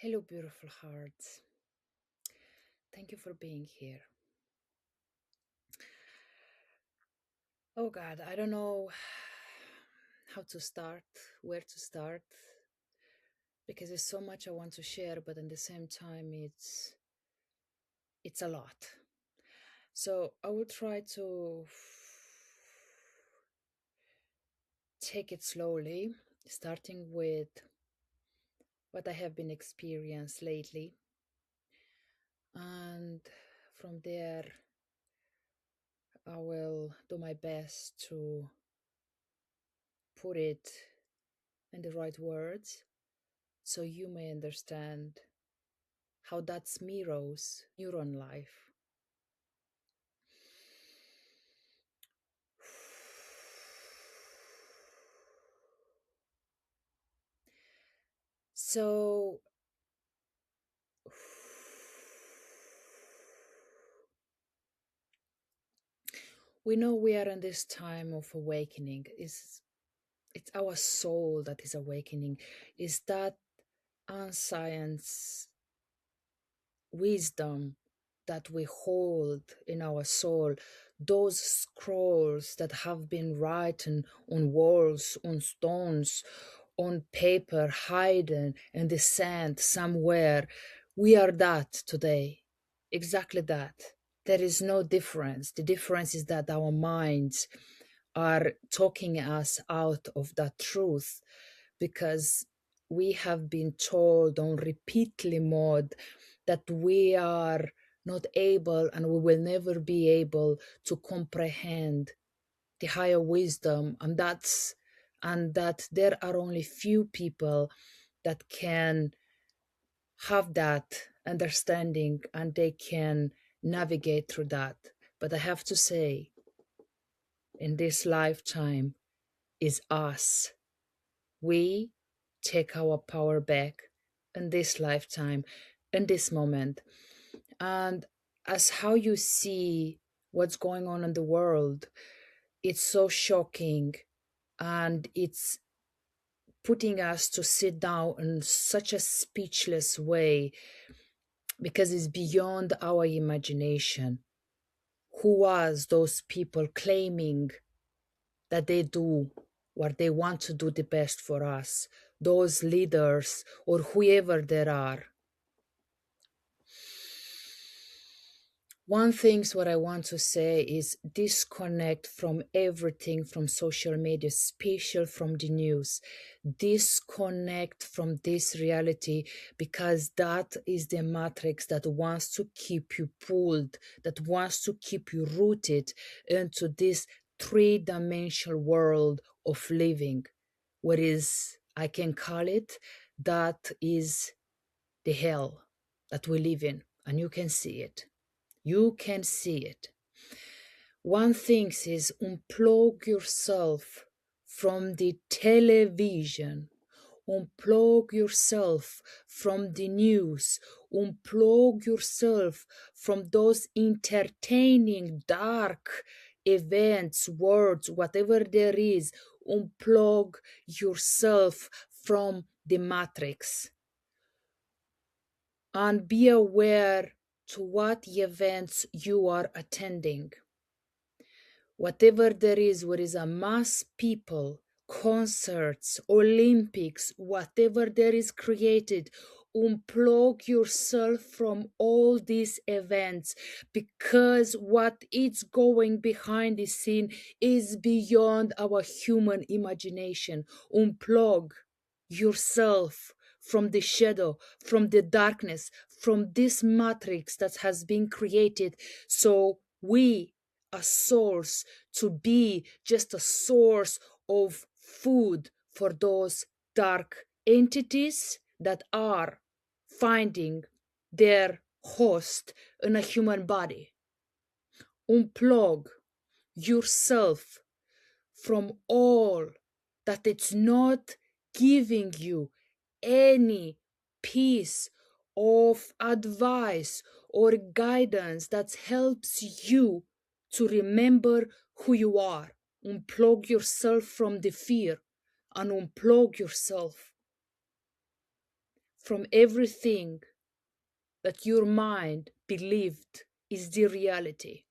Hello, beautiful hearts. Thank you for being here. Oh God, I don't know how to start, where to start, because there's so much I want to share, but at the same time, it's a lot. So I will try to take it slowly, starting with what I have been experiencing lately, and from there, I will do my best to put it in the right words so you may understand how that's mirrors neuron life. So we know we are in this time of awakening. It's our soul that is awakening. Is that unscience wisdom that we hold in our soul, those scrolls that have been written on walls, on stones, on paper, hidden in the sand somewhere. We are that today, exactly that. There is no difference. The difference is that our minds are talking us out of that truth because we have been told on repeatedly mode that we are not able and we will never be able to comprehend the higher wisdom, and that there are only few people that can have that understanding and they can navigate through that. But I have to say, in this lifetime is us. We take our power back in this lifetime, in this moment. And as how you see what's going on in the world, it's so shocking and it's putting us to sit down in such a speechless way because it's beyond our imagination. Who was those people claiming that they do what they want to do the best for us? Those leaders or whoever there are. One thing what I want to say is disconnect from everything from social media, especially from the news. Disconnect from this reality because that is the matrix that wants to keep you pulled, that wants to keep you rooted into this three-dimensional world of living. What is, I can call it, that is the hell that we live in, and you can see it. You can see it. One thing is unplug yourself from the television. Unplug yourself from the news. Unplug yourself from those entertaining, dark events, words, whatever there is. Unplug yourself from the matrix. And be aware to what events you are attending. Whatever there is, where is a mass people, concerts, Olympics, whatever there is created, unplug yourself from all these events because what is going behind the scene is beyond our human imagination. Unplug yourself from the shadow, from the darkness, from this matrix that has been created so we a source to be just a source of food for those dark entities that are finding their host in a human body. Unplug yourself from all that it's not giving you any piece of advice or guidance that helps you to remember who you are. Unplug yourself from the fear and unplug yourself from everything that your mind believed is the reality.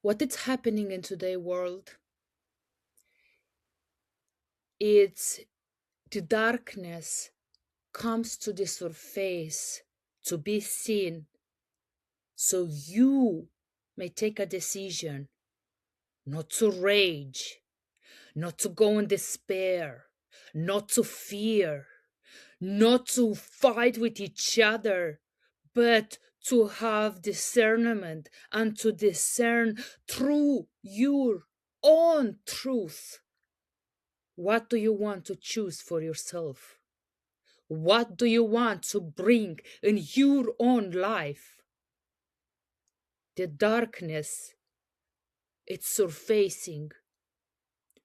What is happening in today's world, it's the darkness comes to the surface to be seen, so you may take a decision not to rage, not to go in despair, not to fear, not to fight with each other, but to have discernment and to discern through your own truth. What do you want to choose for yourself? What do you want to bring in your own life? The darkness, it's surfacing,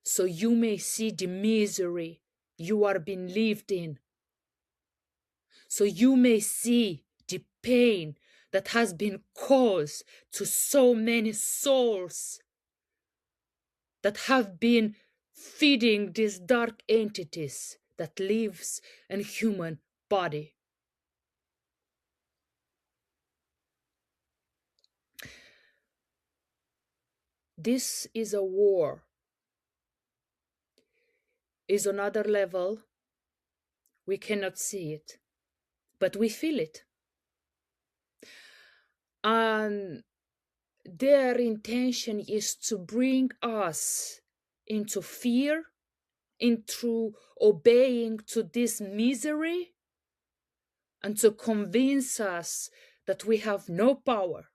so you may see the misery you are being lived in. So you may see the pain that has been caused to so many souls that have been feeding these dark entities that lives in human body. This is a war. Is another level. We cannot see it, but we feel it. And their intention is to bring us into fear, into obeying to this misery, and to convince us that we have no power,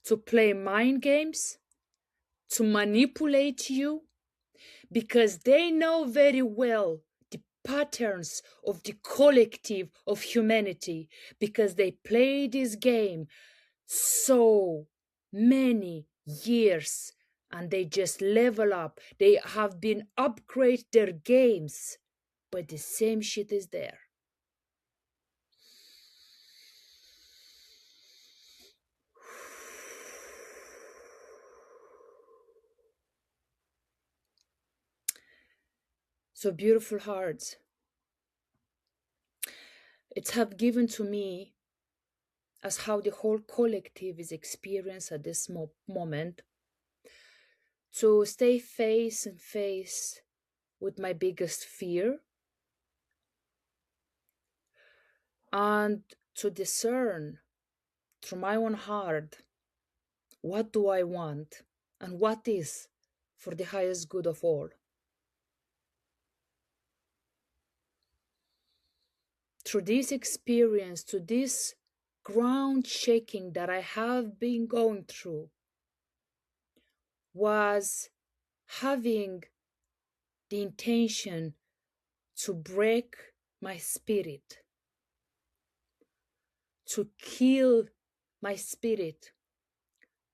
to play mind games, to manipulate you, because they know very well the patterns of the collective of humanity, because they play this game so many years and they just level up. They have been upgrade their games, but the same shit is there. So beautiful hearts, it's have given to me as how the whole collective is experienced at this moment, to stay face and face with my biggest fear and to discern through my own heart, what do I want and what is for the highest good of all. Through this experience, to this ground shaking that I have been going through, was having the intention to break my spirit, to kill my spirit.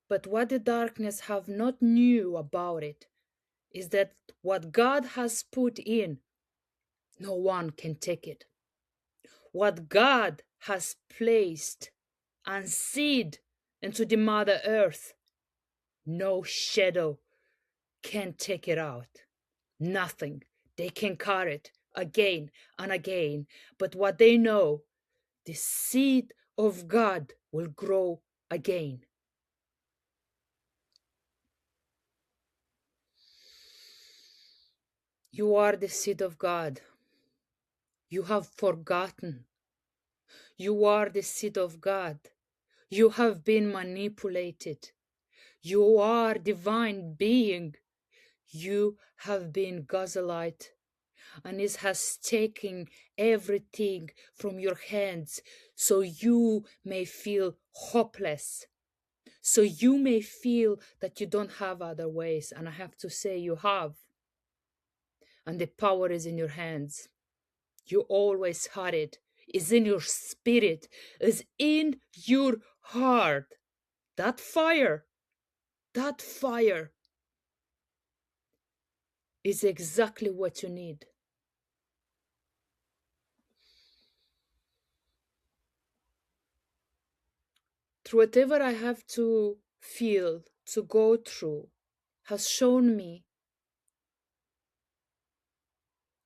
But what the darkness have not knew about it is that what God has put in, no one can take it. What God has placed and seed into the Mother Earth, no shadow can take it out. Nothing. They can carry it again and again. But what they know, the seed of God will grow again. You are the seed of God. You have forgotten. You are the seed of God. You have been manipulated. You are divine being. You have been gaslight, and it has taken everything from your hands, so you may feel hopeless, so you may feel that you don't have other ways. And I have to say, you have, and the power is in your hands. You always had it. Is in your spirit, is in your heart. That fire is exactly what you need. whatever I have to feel, to go through, has shown me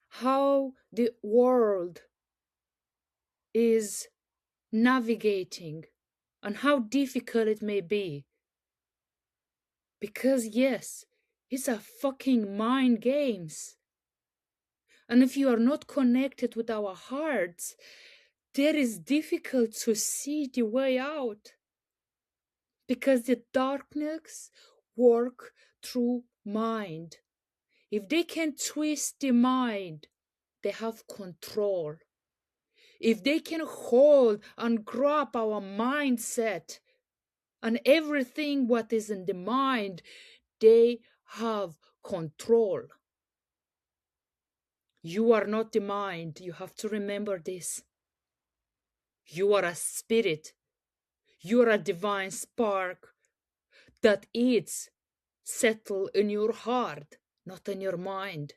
how the world is navigating and how difficult it may be. Because yes, it's a fucking mind games. And if you are not connected with our hearts, there is difficult to see the way out. Because the darkness work through mind. If they can twist the mind, they have control. If they can hold and grab our mindset and everything what is in the mind, they have control. You are not the mind. You have to remember this. You are a spirit. You are a divine spark that is settled in your heart, not in your mind.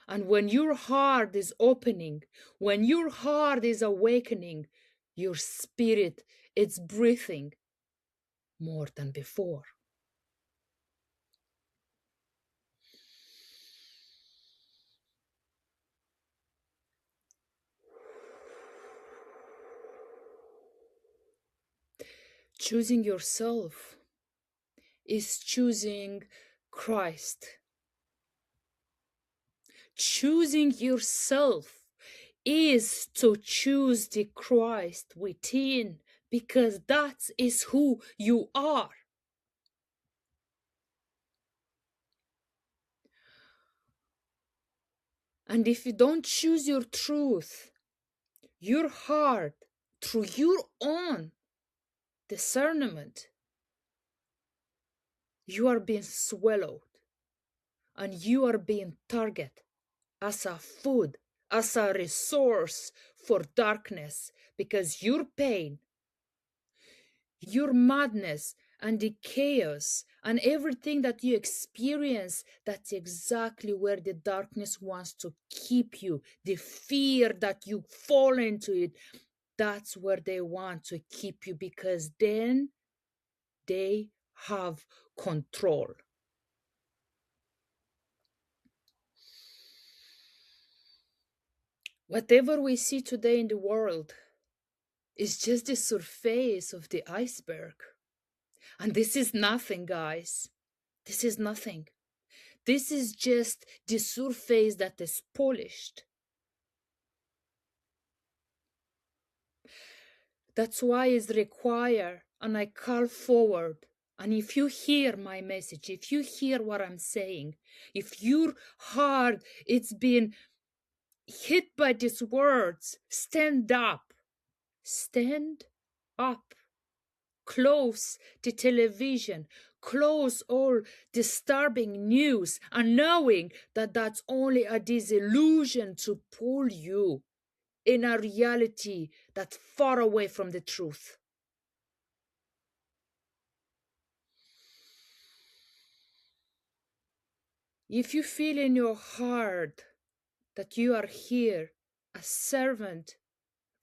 And when your heart is opening, when your heart is awakening, your spirit is breathing more than before. Choosing yourself is choosing Christ. Choosing yourself is to choose the Christ within, because that is who you are. And if you don't choose your truth, your heart, through your own discernment, you are being swallowed and you are being targeted as a food, as a resource for darkness, because your pain, your madness, and the chaos and everything that you experience, that's exactly where the darkness wants to keep you. The fear that you fall into it, that's where they want to keep you, because then they have control. Whatever we see today in the world is just the surface of the iceberg. And this is nothing, guys. This is nothing. This is just the surface that is polished. That's why it's required, and I call forward. And if you hear my message, if you hear what I'm saying, if your heart it's been hit by these words, stand up. Stand up. Close the television, close all disturbing news, and knowing that that's only a disillusion to pull you in a reality that's far away from the truth. If you feel in your heart that you are here, a servant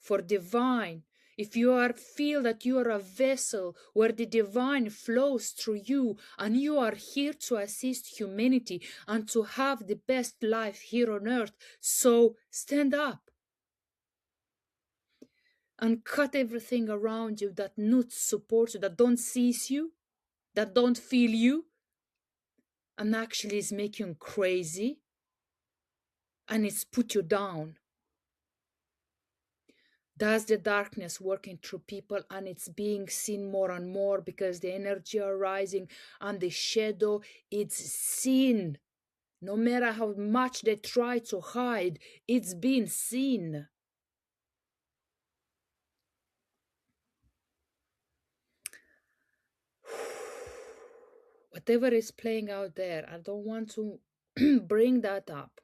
for divine, if you feel that you are a vessel where the divine flows through you, and you are here to assist humanity and to have the best life here on earth, so stand up and cut everything around you that not support you, that don't sees you, that don't feel you, and actually is making you crazy, and it's put you down. That's the darkness working through people, and it's being seen more and more because the energy are rising, and the shadow, it's seen. No matter how much they try to hide, it's being seen. Whatever is playing out there, I don't want to bring that up.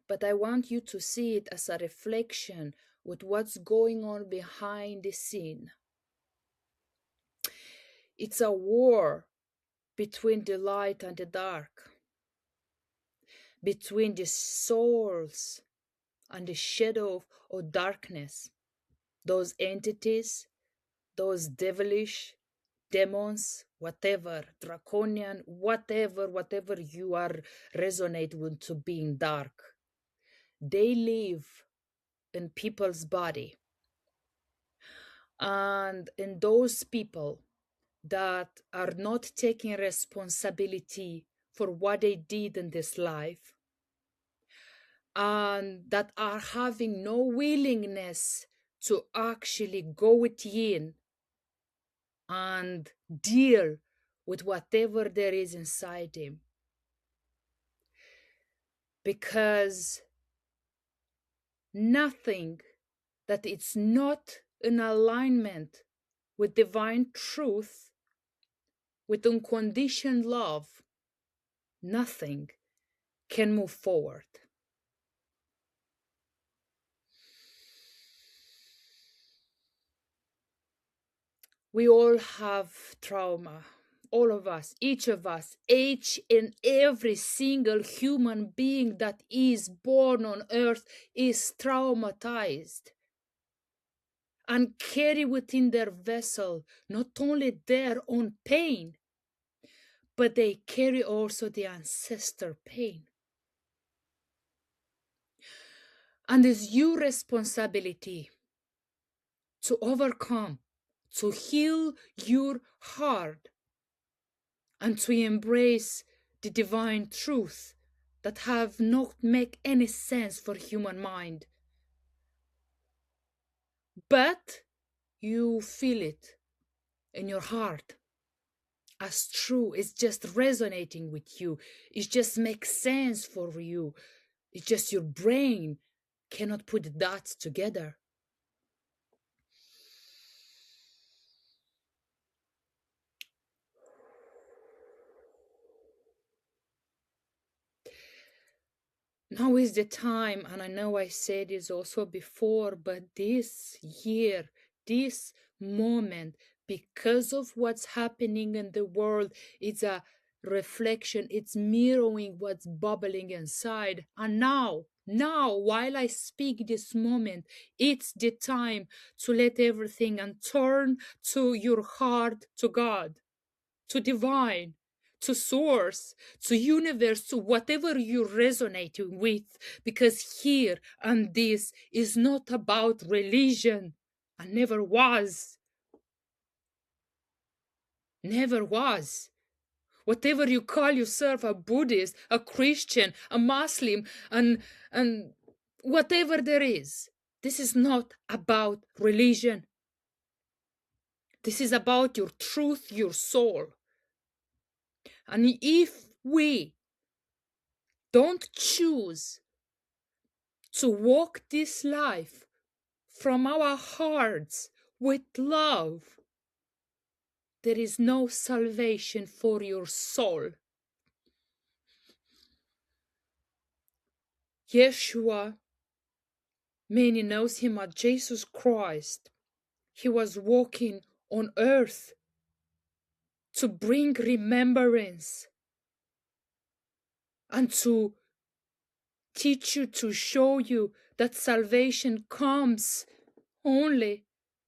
But I want you to see it as a reflection with what's going on behind the scene. It's a war between the light and the dark, between the souls and the shadow of darkness, those entities those devilish demons, whatever, draconian, whatever you are resonate with to being dark, they live in people's body. And in those people that are not taking responsibility for what they did in this life, and that are having no willingness to actually go within and deal with whatever there is inside him. Because nothing that it's not in alignment with divine truth, with unconditioned love, nothing can move forward. We all have trauma. All of us, each and every single human being that is born on earth is traumatized and carry within their vessel not only their own pain, but they carry also the ancestor pain. And it's your responsibility to overcome, to heal your heart, and to embrace the divine truth that have not make any sense for human mind. But you feel it in your heart as true. It's just resonating with you. It just makes sense for you. It's just your brain cannot put the dots together. Now is the time, and I know I said this also before, but this year, this moment, because of what's happening in the world, it's a reflection, it's mirroring what's bubbling inside. And now, while I speak this moment, it's the time to let everything and turn to your heart, to God, to divine, to source, to universe, to whatever you're resonating with, because here and this is not about religion, and never was. Never was. Whatever you call yourself, a Buddhist, a Christian, a Muslim, and whatever there is, this is not about religion. This is about your truth, your soul. And if we don't choose to walk this life from our hearts with love, there is no salvation for your soul. Yeshua, many knows him as Jesus Christ. He was walking on earth to bring remembrance and to teach you, to show you that salvation comes only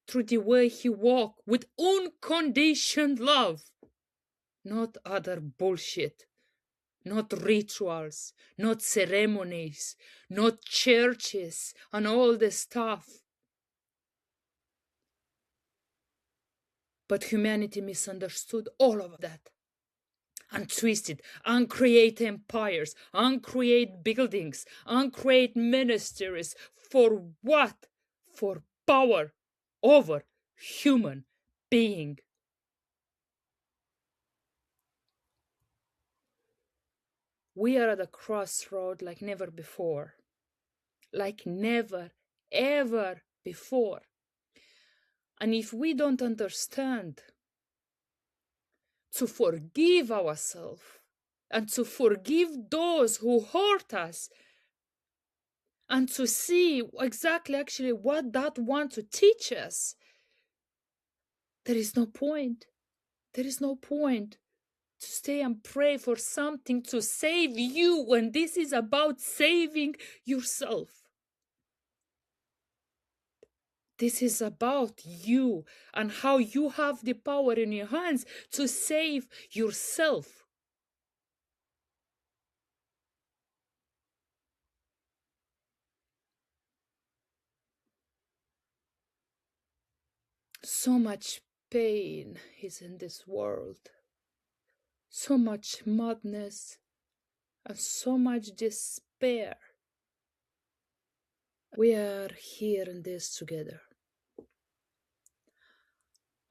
through the way he walked with unconditioned love, not other bullshit, not rituals, not ceremonies, not churches and all the stuff. But humanity misunderstood all of that and twisted and create empires and create buildings and create ministries. For what? For power over human being. We are at a crossroad like never before. Like never, ever before. And if we don't understand to forgive ourselves and to forgive those who hurt us, and to see exactly actually what that wants to teach us, there is no point. There is no point to stay and pray for something to save you when this is about saving yourself. This is about you and how you have the power in your hands to save yourself. So much pain is in this world, so much madness, and so much despair. We are here in this together.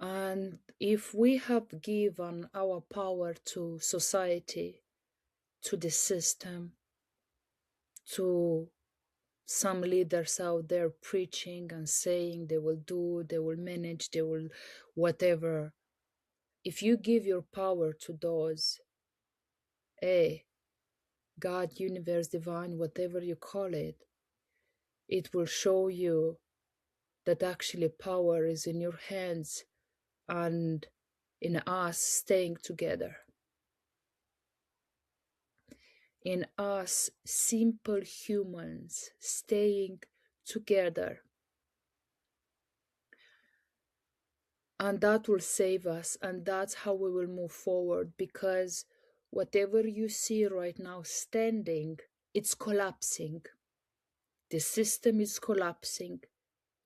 And if we have given our power to society, to the system, to some leaders out there preaching and saying they will do, they will manage, they will whatever. If you give your power to those, God, universe, divine, whatever you call it, it will show you that actually power is in your hands and in us staying together. In us, simple humans staying together. And that will save us, and that's how we will move forward, because whatever you see right now standing, it's collapsing. The system is collapsing.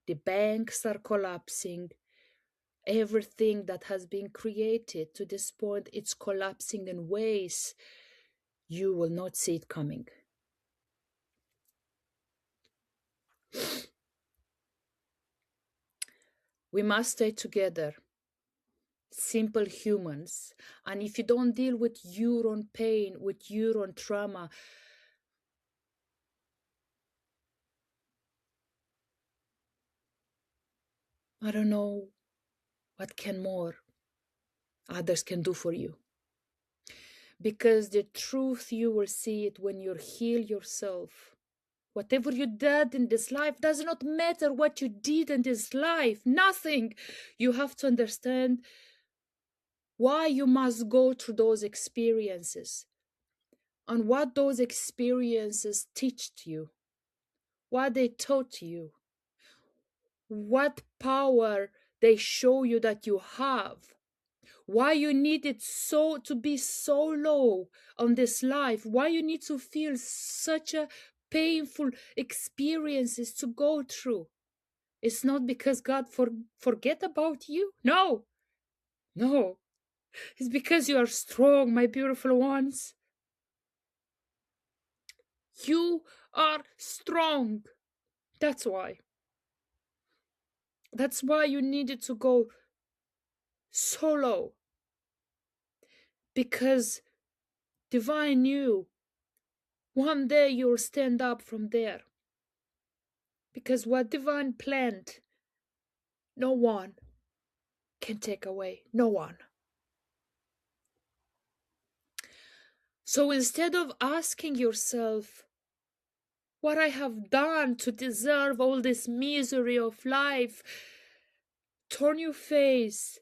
The banks are collapsing. Everything that has been created to this point, it's collapsing in ways you will not see it coming. We must stay together, simple humans. And if you don't deal with your own pain, with your own trauma, I don't know what can more others can do for you. Because the truth, you will see it when you heal yourself. Whatever you did in this life does not matter what you did in this life. Nothing. You have to understand why you must go through those experiences and what those experiences teach you, what they taught you, what power they show you that you have, why you need it so to be so low on this life, why you need to feel such a painful experiences to go through. It's not because God forget about you. No. It's because you are strong, my beautiful ones. You are strong. That's why. That's why you needed to go so low. Because divine knew one day you'll stand up from there. Because what divine planned, no one can take away. No one. So instead of asking yourself what I have done to deserve all this misery of life, turn your face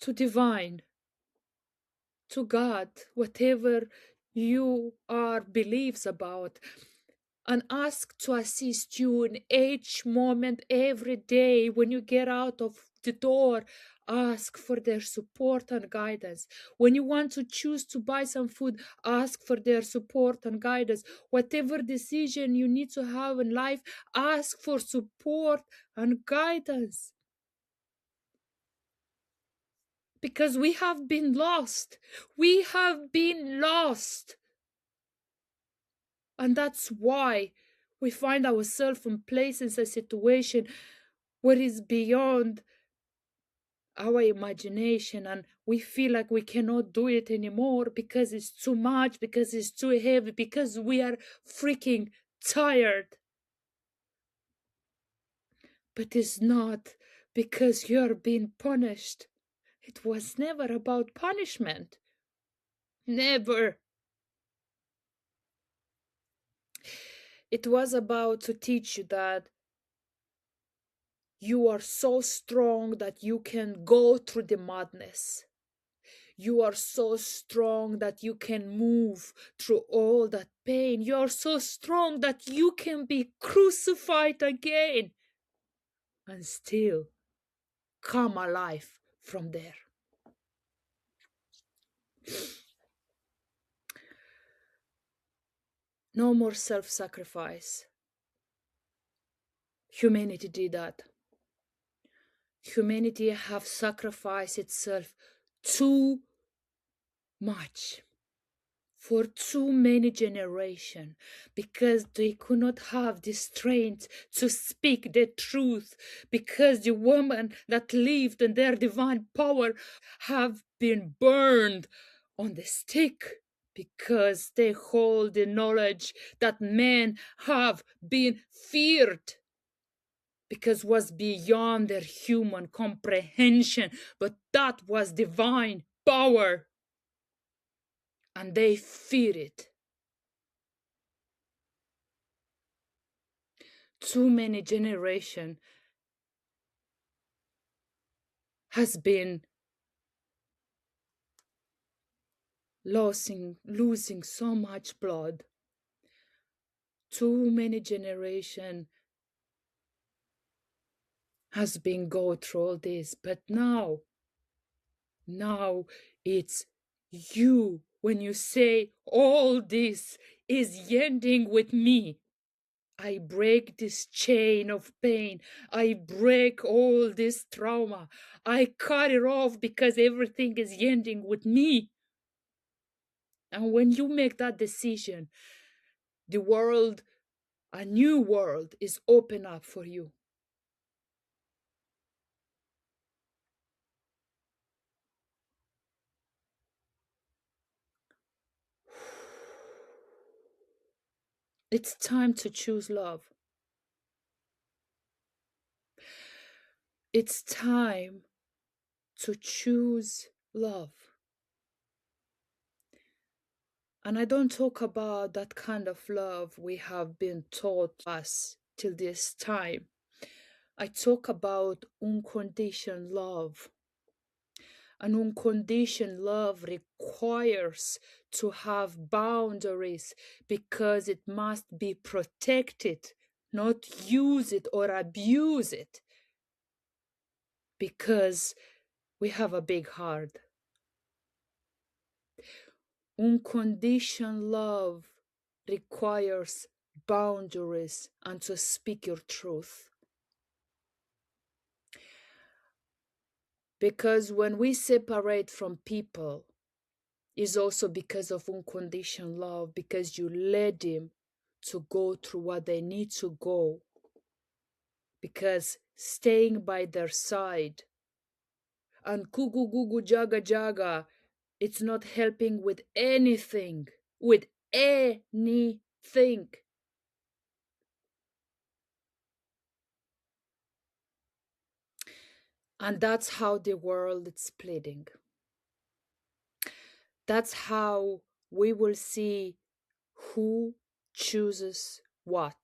to divine, to God, whatever you are believes about, and ask to assist you in each moment, every day. When you get out of the door, ask for their support and guidance. When you want to choose to buy some food, ask for their support and guidance. Whatever decision you need to have in life, ask for support and guidance. Because we have been lost. We have been lost. And that's why we find ourselves in places and situation where it's beyond our imagination, and we feel like we cannot do it anymore because it's too much, because it's too heavy, because we are freaking tired. But it's not because you're being punished. It was never about punishment. Never. It was about to teach you that you are so strong that you can go through the madness. You are so strong that you can move through all that pain. You are so strong that you can be crucified again. and still come alive from there. No more self-sacrifice. Humanity did that. Humanity have sacrificed itself too much for too many generations because they could not have the strength to speak the truth, because the women that lived in their divine power have been burned on the stake, because they hold the knowledge that men have been feared because was beyond their human comprehension, but that was divine power, and they fear it. Too many generation has been losing so much blood. Too many generation has been go through all this, but now it's you. When you say all this is ending with me, I break this chain of pain. I break all this trauma. I cut it off because everything is ending with me. And when you make that decision, the world, a new world is open up for you. It's time to choose love. It's time to choose love. And I don't talk about that kind of love we have been taught us till this time. I talk about unconditional love. And unconditional love requires to have boundaries because it must be protected, not use it or abuse it, because we have a big heart. Unconditional love requires boundaries and to speak your truth. Because when we separate from people, is also because of unconditional love, because you let them to go through what they need to go, because staying by their side and kugu gugu jaga jaga, it's not helping with anything, with anything. And that's how the world is splitting. That's how we will see who chooses what.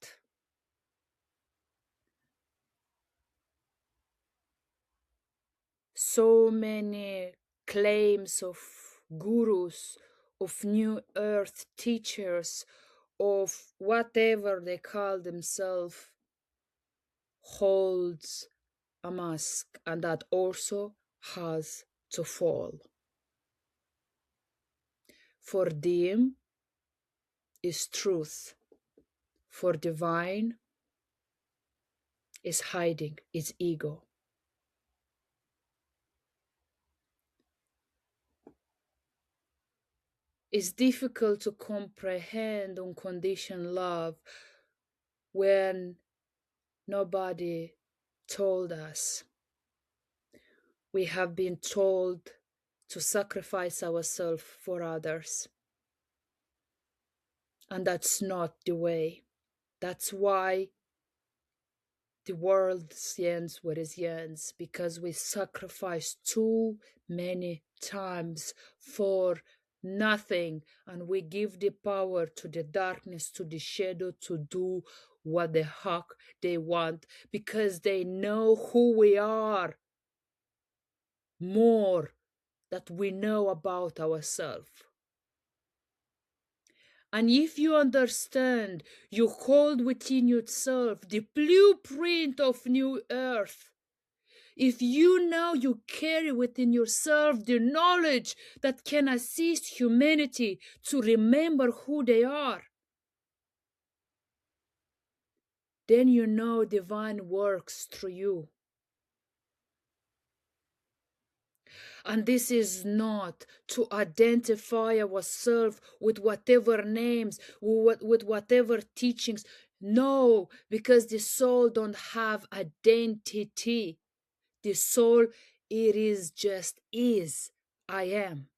So many claims of gurus, of new earth teachers, of whatever they call themselves, holds a mask, and that also has to fall. For them is truth, for divine is hiding its ego. It's difficult to comprehend unconditional love when nobody told us. We have been told to sacrifice ourselves for others. And that's not the way. That's why the world ends where it ends, because we sacrifice too many times for nothing, and we give the power to the darkness, to the shadow, to do what the heck they want, because they know who we are more that we know about ourselves. And if you understand, you hold within yourself the blueprint of new earth. If you know you carry within yourself the knowledge that can assist humanity to remember who they are, then you know divine works through you. And this is not to identify ourselves with whatever names, with whatever teachings. No, because the soul don't have identity. The soul, it is just is. I am.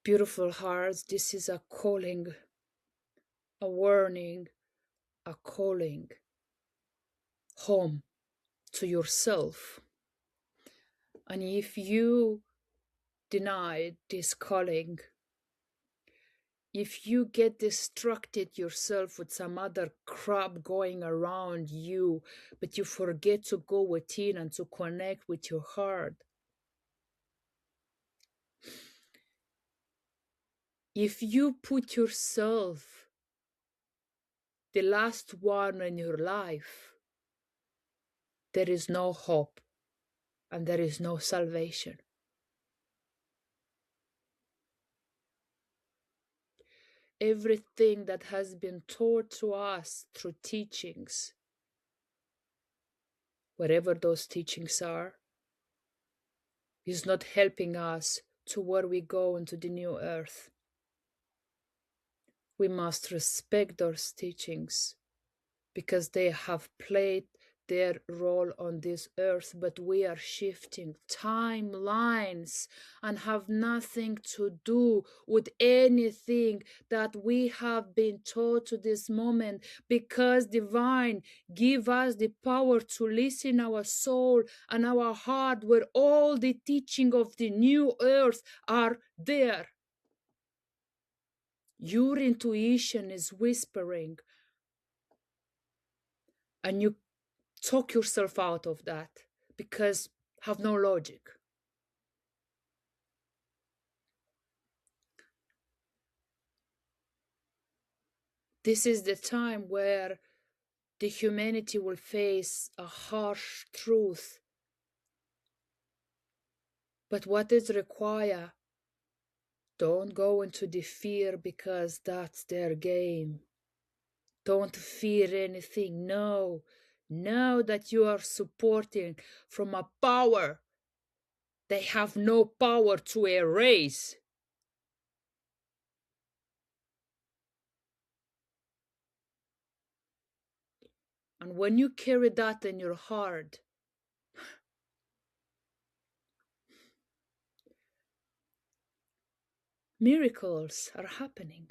Beautiful hearts, this is a calling, a warning, a calling home to yourself. And if you deny this calling, if you get distracted yourself with some other crap going around you, but you forget to go within and to connect with your heart, if you put yourself the last one in your life, there is no hope and there is no salvation. Everything that has been taught to us through teachings, whatever those teachings are, is not helping us to where we go into the new earth. We must respect those teachings because they have played their role on this earth, but we are shifting timelines and have nothing to do with anything that we have been taught to this moment, because divine give us the power to listen our soul and our heart, where all the teaching of the new earth are there. Your intuition is whispering, and you talk yourself out of that because have no logic. This is the time where the humanity will face a harsh truth. But what is required? Don't go into the fear because that's their game. Don't fear anything. No. Know that you are supporting from a power they have no power to erase. And when you carry that in your heart, miracles are happening.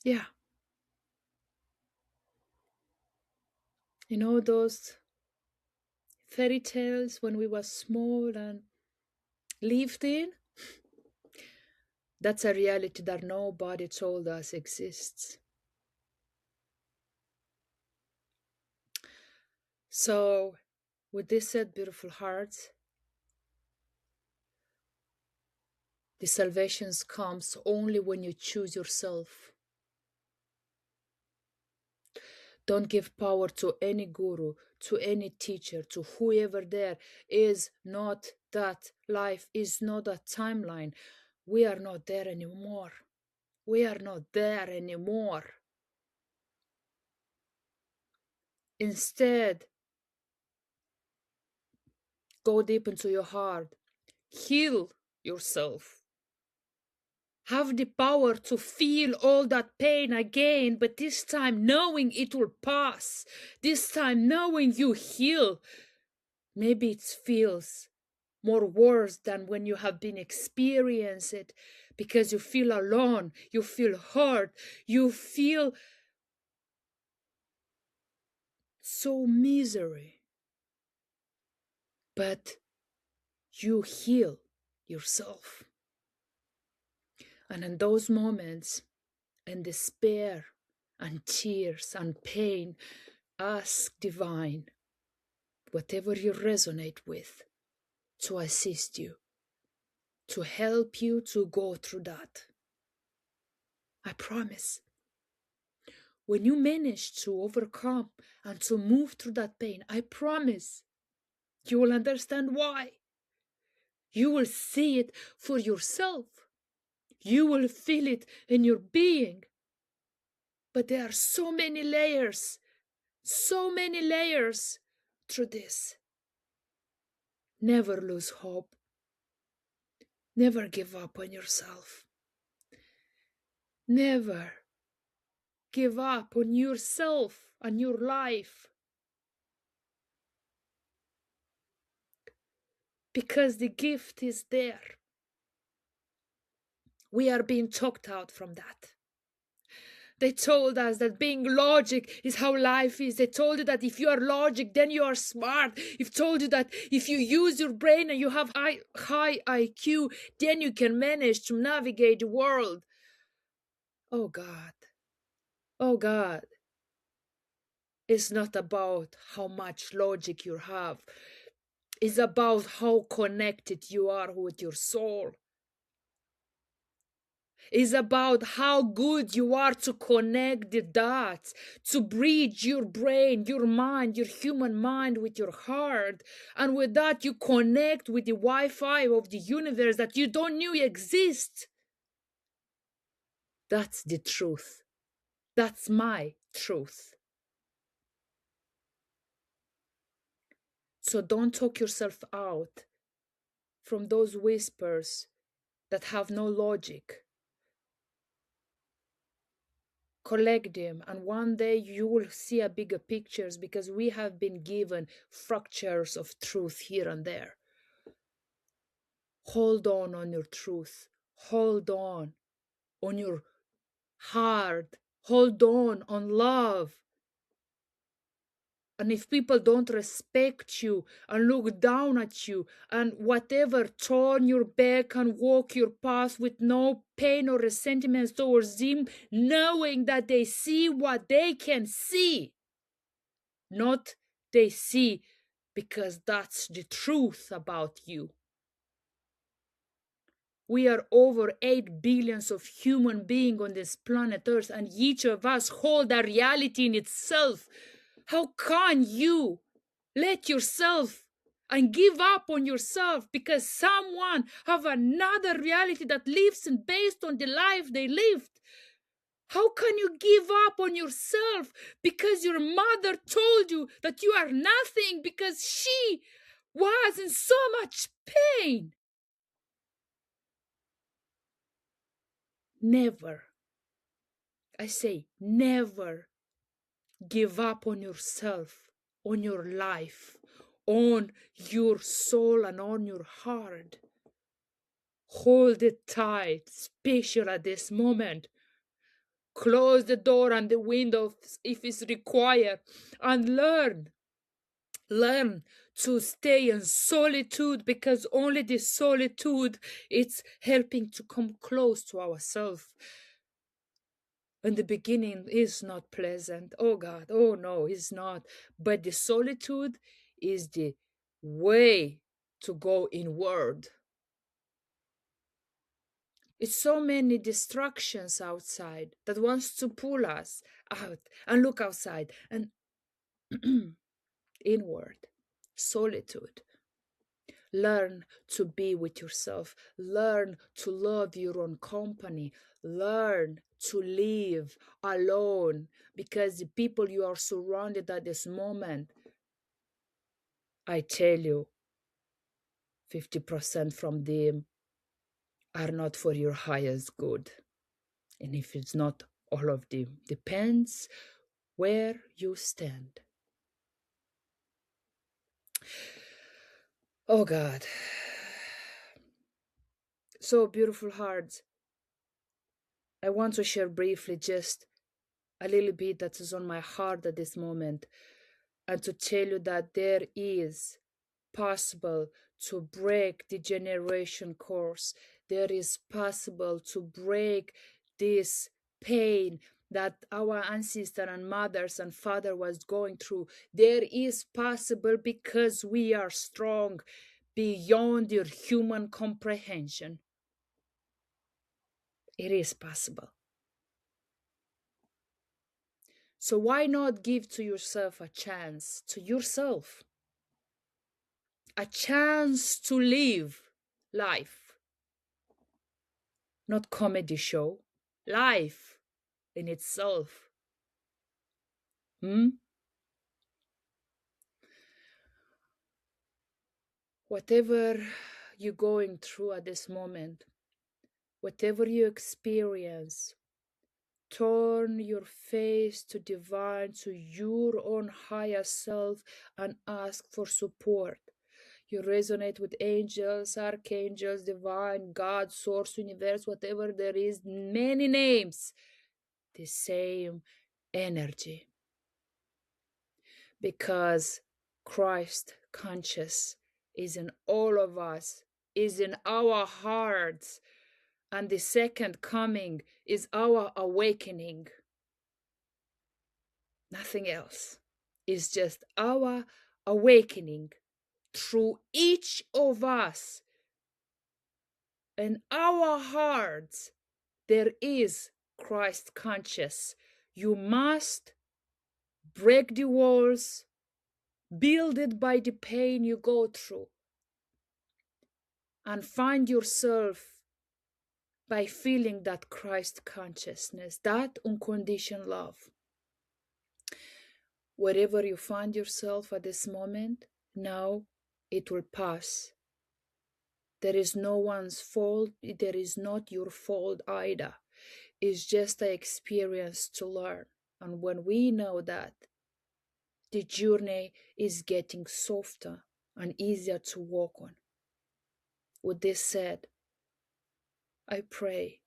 Yeah. You know those fairy tales when we were small and lived in? That's a reality that nobody told us exists. So, with this said, beautiful hearts, the salvation comes only when you choose yourself. Don't give power to any guru, to any teacher, to whoever there is. Not that life is not a timeline. We are not there anymore. We are not there anymore. Instead, go deep into your heart. Heal yourself. Have the power to feel all that pain again, but this time knowing it will pass. This time knowing you heal. Maybe it feels more worse than when you have been experiencing it, because you feel alone, you feel hurt, you feel so misery. But you heal yourself. And in those moments, and despair and tears and pain, ask Divine, whatever you resonate with, to assist you, to help you to go through that. I promise. When you manage to overcome and to move through that pain, I promise you will understand why. You will see it for yourself. You will feel it in your being. But there are so many layers through this. Never lose hope. Never give up on yourself. Never give up on yourself and your life. Because the gift is there. We are being talked out from that. They told us that being logic is how life is. They told you that if you are logic, then you are smart. They've told you that if you use your brain and you have high IQ, then you can manage to navigate the world. Oh God. Oh God. It's not about how much logic you have. It's about how connected you are with your soul. Is about how good you are to connect the dots, to bridge your brain, your mind, your human mind with your heart. And with that, you connect with the Wi-Fi of the universe that you don't know exist. That's the truth. That's my truth. So don't talk yourself out from those whispers that have no logic. Collect them, and one day you will see a bigger pictures, because we have been given fractures of truth here and there. Hold on your truth. Hold on your heart. Hold on love. And if people don't respect you and look down at you and whatever, turn your back and walk your path with no pain or resentment towards them, knowing that they see what they can see. Not they see, because that's the truth about you. We are over 8 billions of human beings on this planet Earth, and each of us hold a reality in itself. How can you let yourself and give up on yourself because someone have another reality that lives and based on the life they lived? How can you give up on yourself because your mother told you that you are nothing because she was in so much pain? Never, I say, never give up on yourself, on your life, on your soul, and on your heart. Hold it tight, special at this moment. Close the door and the window if it's required, and learn to stay in solitude, because only the solitude is helping to come close to ourselves. In the beginning is not pleasant. Oh God, oh no, it's not. But the solitude is the way to go inward. It's so many distractions outside that wants to pull us out, and look outside and inward. Solitude. Learn to be with yourself. Learn to love your own company. Learn to live alone, because the people you are surrounded at this moment, I tell you, 50% from them are not for your highest good. And if it's not all of them, depends where you stand. Oh God. So beautiful hearts. I want to share briefly just a little bit that is on my heart at this moment, and to tell you that there is possible to break the generation curse. There is possible to break this pain that our ancestor and mothers and father was going through, there is possible because we are strong beyond your human comprehension. It is possible. So why not give to yourself a chance, to yourself, a chance to live life, not comedy show, life in itself. Whatever you're going through at this moment, whatever you experience, turn your face to divine, to your own higher self, and ask for support. You resonate with angels, archangels, divine, God, source, universe, whatever there is, many names, the same energy. Because Christ conscious is in all of us, is in our hearts, and the second coming is our awakening. Nothing else. It's just our awakening through each of us. In our hearts, there is Christ conscious. You must break the walls, build it by the pain you go through, and find yourself by feeling that Christ consciousness, that unconditional love. Wherever you find yourself at this moment, now it will pass. There is no one's fault. There is not your fault either. It's just an experience to learn. And when we know that, the journey is getting softer and easier to walk on. With this said, I pray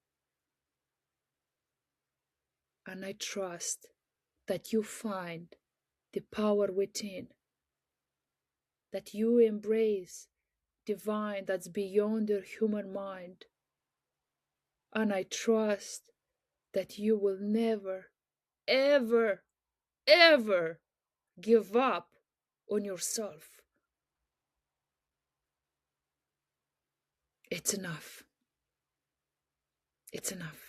and I trust that you find the power within, that you embrace divine that's beyond your human mind. And I trust that you will never, ever, ever give up on yourself. It's enough. It's enough.